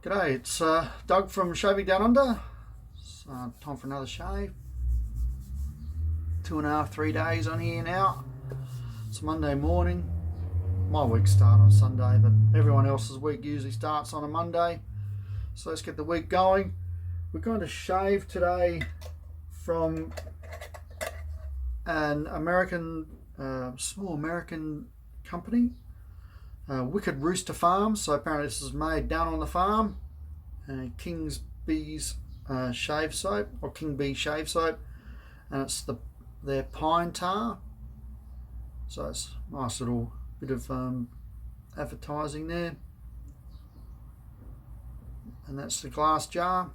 G'day, it's Doug from Shaving Down Under. It's time for another shave. 2.5, 3 days on here now. It's Monday morning. My week starts on Sunday, but everyone else's week usually starts on a Monday. So let's get the week going. We're going to shave today from an American, small American company. Wicked Rooster Farm. So apparently this is made down on the farm. King's Bees shave soap, or King Bee shave soap, and it's their pine tar. So it's a nice little bit of advertising there. And that's the glass jar.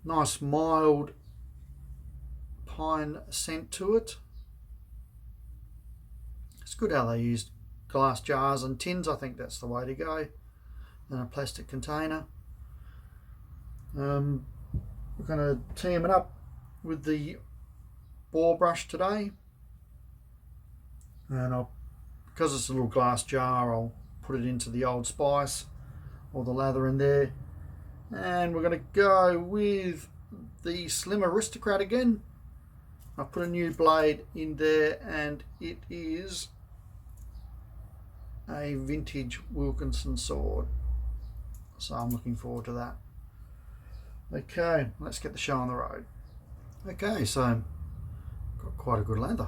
Nice mild pine scent to it. It's good how they used glass jars and tins. I think that's the way to go, in a plastic container. We're going to team it up with the boar brush today, and because it's a little glass jar, I'll put it into the Old Spice or the lather in there, and we're going to go with the Slim Aristocrat again. I've put a new blade in there, and it is a vintage Wilkinson Sword, so I'm looking forward to that. Okay, let's get the show on the road. Okay, so got quite a good lather.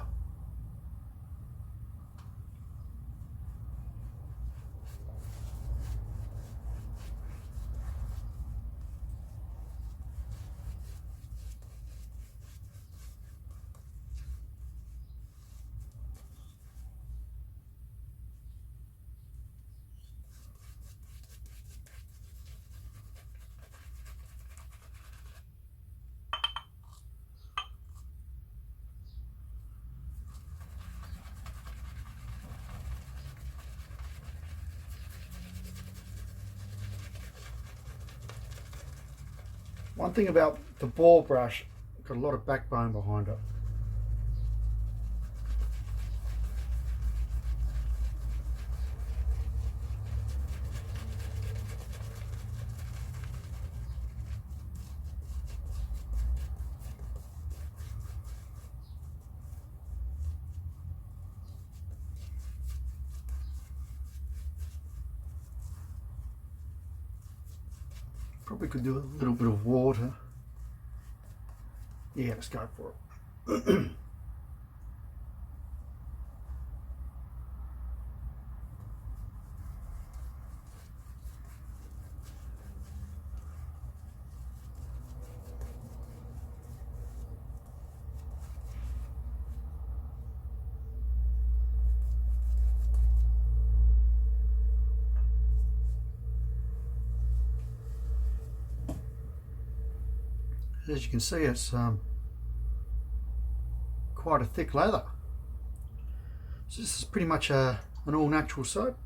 One thing about the boar brush, got a lot of backbone behind it. Probably could do a little bit of water. Yeah, let's go for it. As you can see, it's quite a thick lather. So this is pretty much an all natural soap.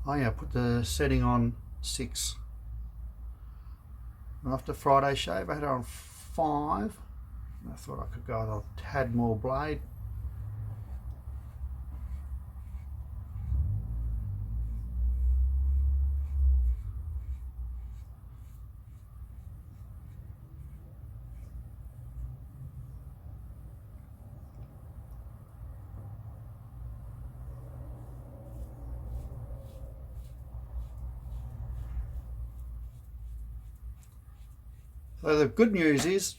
Oh yeah, I put the setting on 6. After Friday shave I had it on 5. I thought I could go a tad more blade. So the good news is,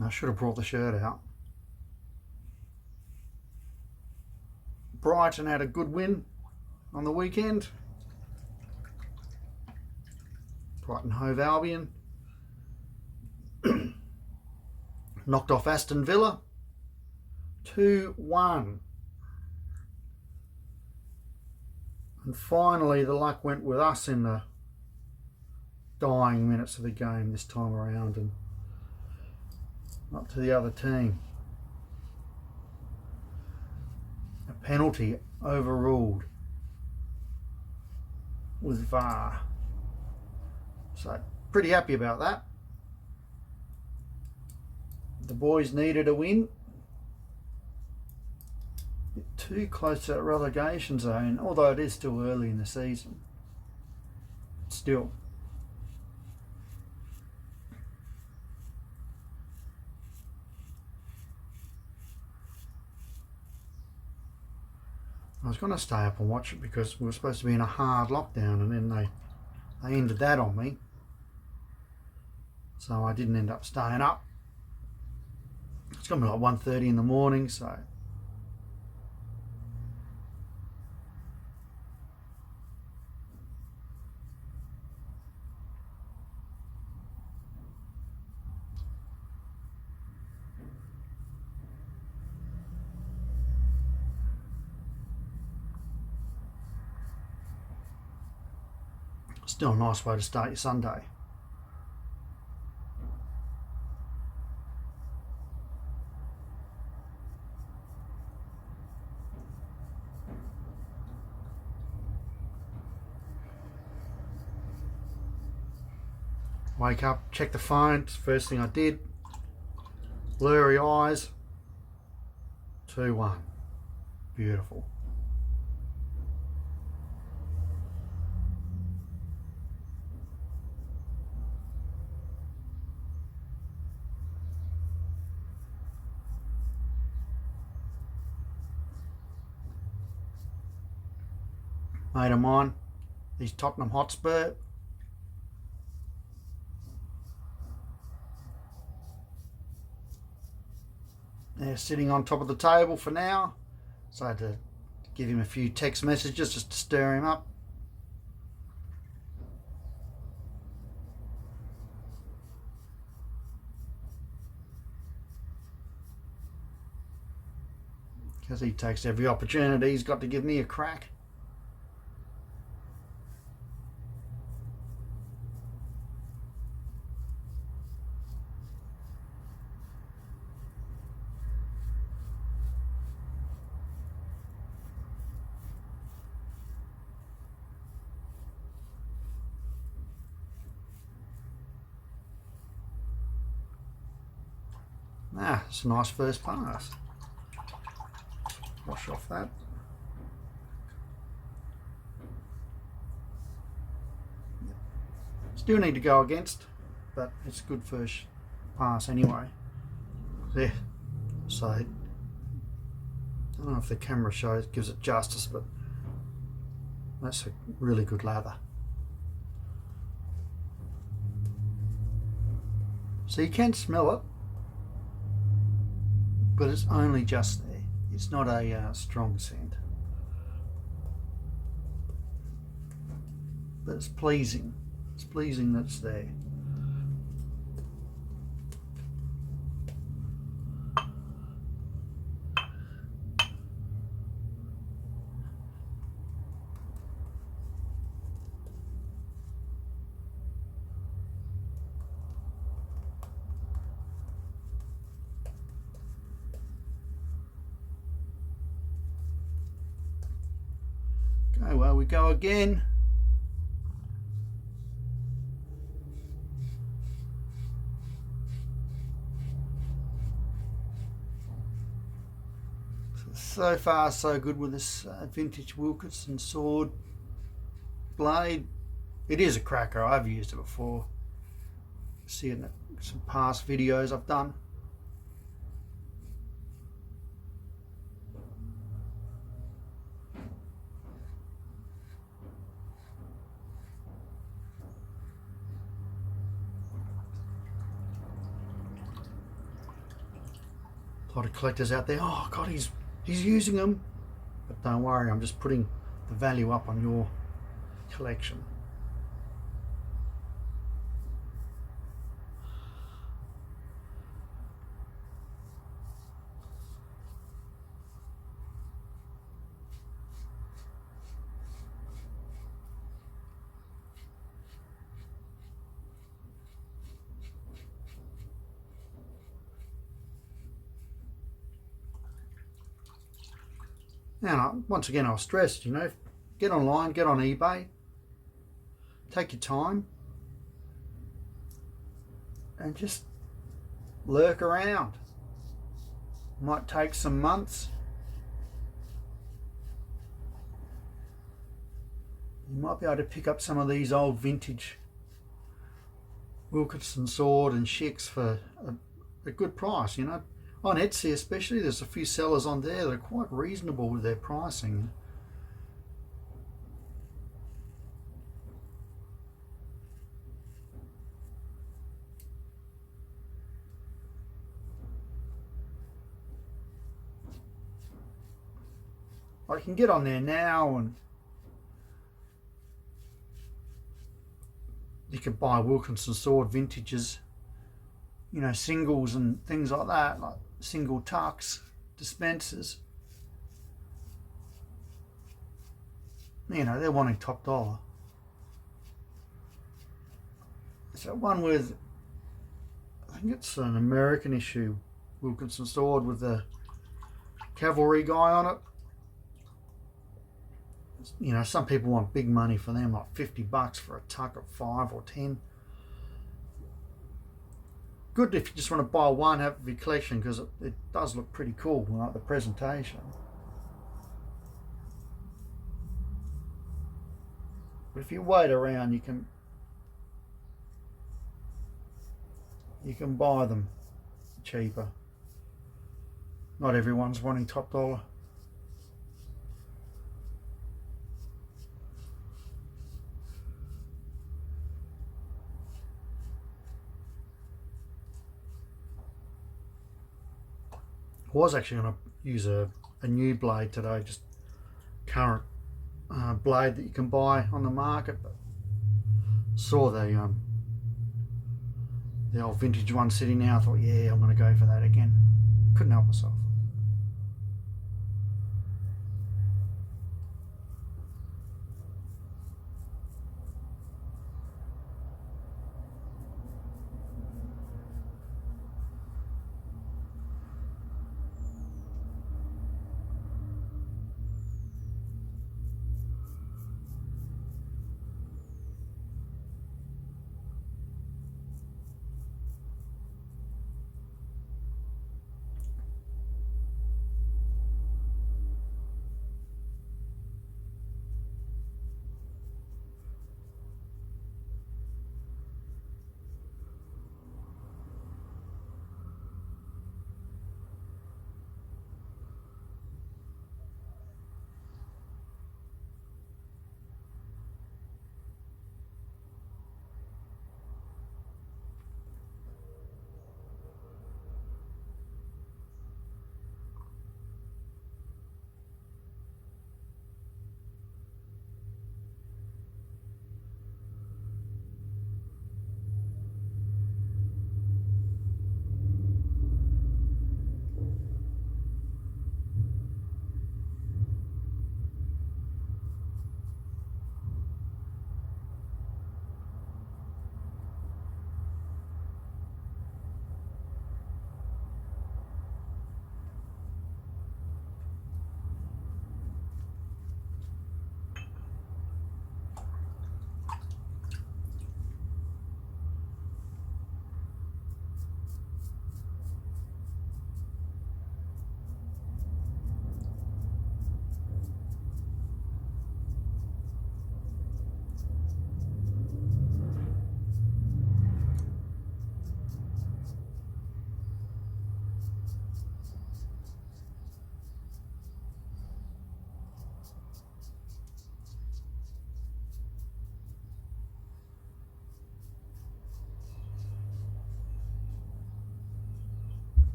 I should have brought the shirt out. Brighton had a good win on the weekend. Brighton Hove Albion knocked off Aston Villa 2-1. And finally the luck went with us in the dying minutes of the game this time around, and not to the other team. A penalty overruled with VAR. So pretty happy about that. The boys needed a win. Too close to that relegation zone, although it is still early in the season. Still. I was going to stay up and watch it because we were supposed to be in a hard lockdown, and then they ended that on me. So I didn't end up staying up. It's going to be like 1:30 in the morning, so still a nice way to start your Sunday. Wake up, check the phone. It's the first thing I did. Blurry eyes. 2-1. Beautiful. Mate of mine, he's Tottenham Hotspur. They're sitting on top of the table for now, so I had to give him a few text messages just to stir him up. Because he takes every opportunity he's got to give me a crack. Ah, it's a nice first pass. Wash off that. Still need to go against, but it's a good first pass anyway. There. So, I don't know if the camera gives it justice, but that's a really good lather. So you can smell it, but it's only just there. It's not a strong scent, but it's pleasing. It's pleasing that it's there. Okay, well, we go again. So far, so good with this vintage Wilkinson Sword blade. It is a cracker. I've used it before. See it in some past videos I've done. A lot of collectors out there, oh God, he's using them. But don't worry, I'm just putting the value up on your collection. Now, once again, I'll stress, get online, get on eBay, take your time. and just lurk around. Might take some months. You might be able to pick up some of these old vintage Wilkinson Sword and Shicks for a good price, you know. On Etsy especially, there's a few sellers on there that are quite reasonable with their pricing. I can get on there now and you can buy Wilkinson Sword vintages, you know, singles and things like that, like single tucks, dispensers. You know, they're wanting top dollar. So one with, I think it's an American issue, Wilkinson Sword with the cavalry guy on it. You know, some people want big money for them, like $50 for a tuck of 5 or 10. Good if you just want to buy one out of your collection, because it does look pretty cool, like the presentation. But if you wait around, you can buy them cheaper. Not everyone's wanting top dollar. I was actually going to use a new blade today, just current blade that you can buy on the market, but saw the old vintage one sitting there. I thought, yeah, I'm going to go for that again. Couldn't help myself.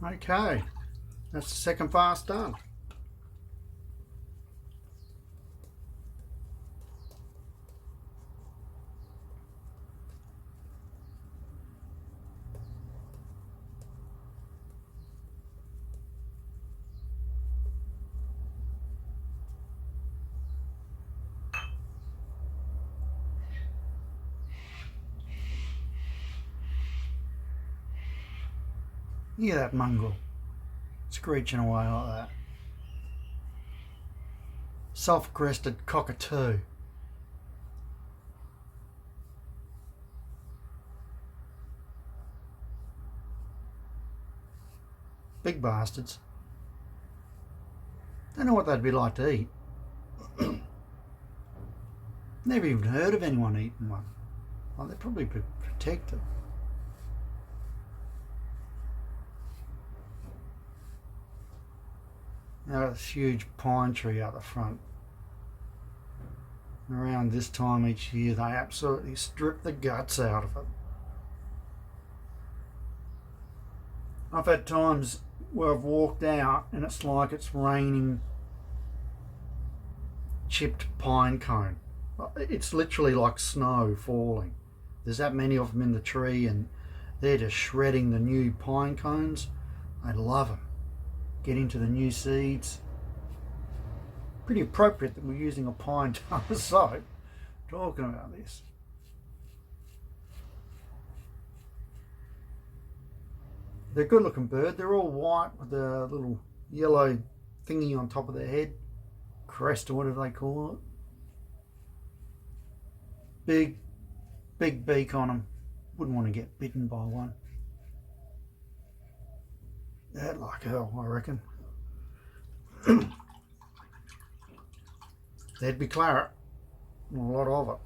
Okay, that's the second pass done. Hear that mongrel screeching away like that. Self-crested cockatoo. big bastards. Don't know what they'd be like to eat. Never even heard of anyone eating one. Well, they're probably protected. Now this huge pine tree out the front. Around this time each year, they absolutely strip the guts out of it. I've had times where I've walked out and it's like it's raining chipped pine cone. It's literally like snow falling. There's that many of them in the tree and they're just shredding the new pine cones. I love them. Get into the new seeds. Pretty appropriate that we're using a pine tar soap talking about this. They're a good looking bird. They're all white with a little yellow thingy on top of their head. Crest or whatever they call it. Big beak on them. Wouldn't want to get bitten by one. They'd like hell, I reckon. There'd be claret. A lot of it.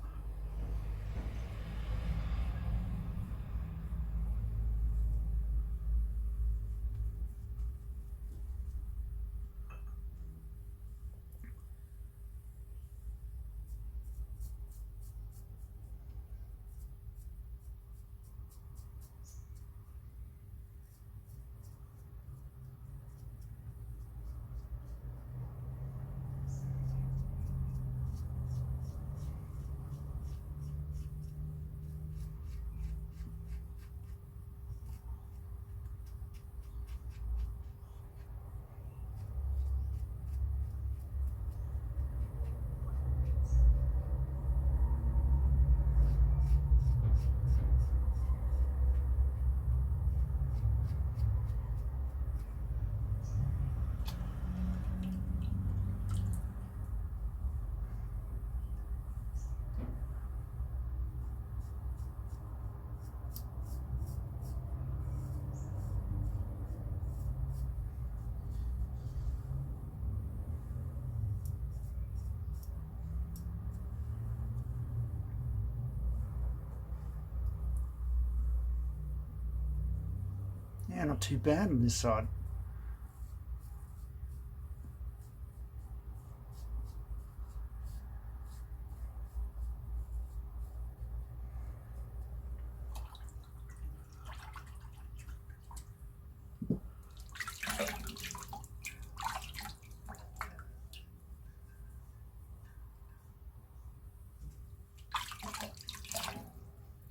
Yeah, not too bad on this side.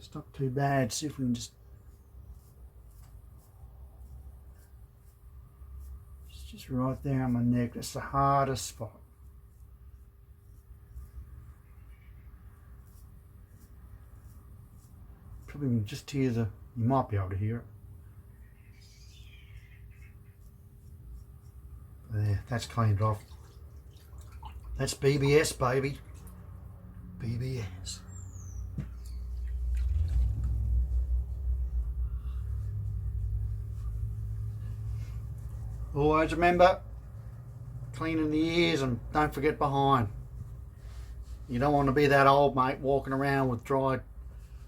It's not too bad. See if we can just right there on my neck. That's the hardest spot. Probably just hear you might be able to hear it. There, that's cleaned off. That's BBS, baby. BBS. Always remember, cleaning the ears and don't forget behind. You don't want to be that old mate walking around with dried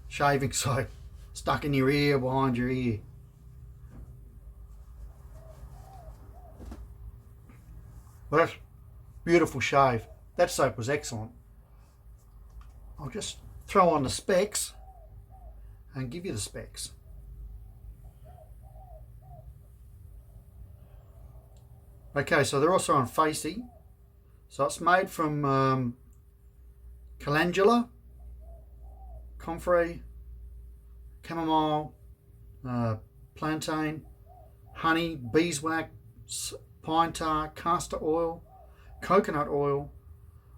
shaving soap stuck in your ear, behind your ear. But beautiful shave. That soap was excellent. I'll just throw on the specs and give you the specs. Okay, so they're also on Facey. So it's made from calendula, comfrey, chamomile, plantain, honey, beeswax, pine tar, castor oil, coconut oil,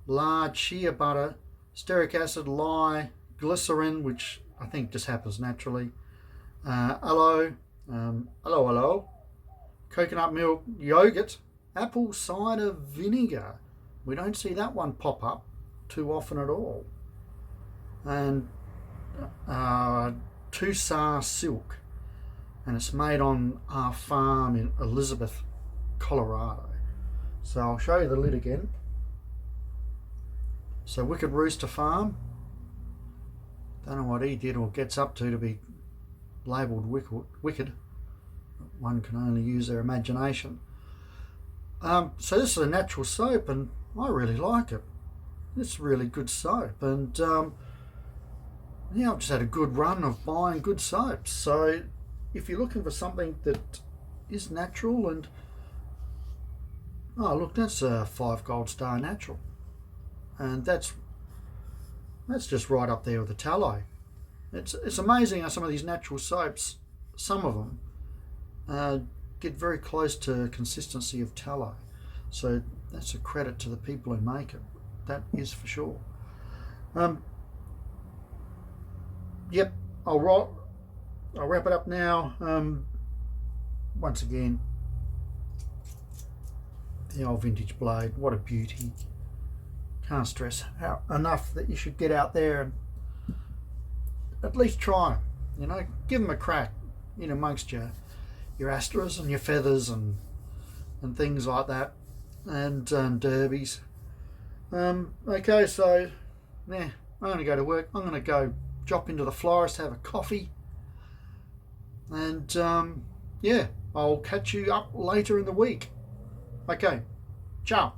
lard, shea butter, stearic acid, lye, glycerin, which I think just happens naturally, aloe, coconut milk, yogurt, apple cider vinegar. We don't see that one pop up too often at all. And Tussar silk. and it's made on our farm in Elizabeth, Colorado. So I'll show you the lid again. So Wicked Rooster Farm. Don't know what he did or gets up to be labelled wicked. One can only use their imagination. So this is a natural soap, and I really like it. It's really good soap, and yeah, I've just had a good run of buying good soaps. So if you're looking for something that is natural, and oh look, that's a 5 gold star natural, and that's just right up there with the tallow. It's amazing how some of these natural soaps, some of them, get very close to consistency of tallow. So that's a credit to the people who make it. That is for sure. Yep, I'll wrap it up now. Once again, the old vintage blade, what a beauty. Can't stress enough that you should get out there and at least try them. You know, give them a crack in amongst your astras and your feathers and things like that, and derbies. Okay, so yeah, I'm going to go to work. I'm going to go drop into the florist, have a coffee, and yeah, I'll catch you up later in the week. Okay, ciao.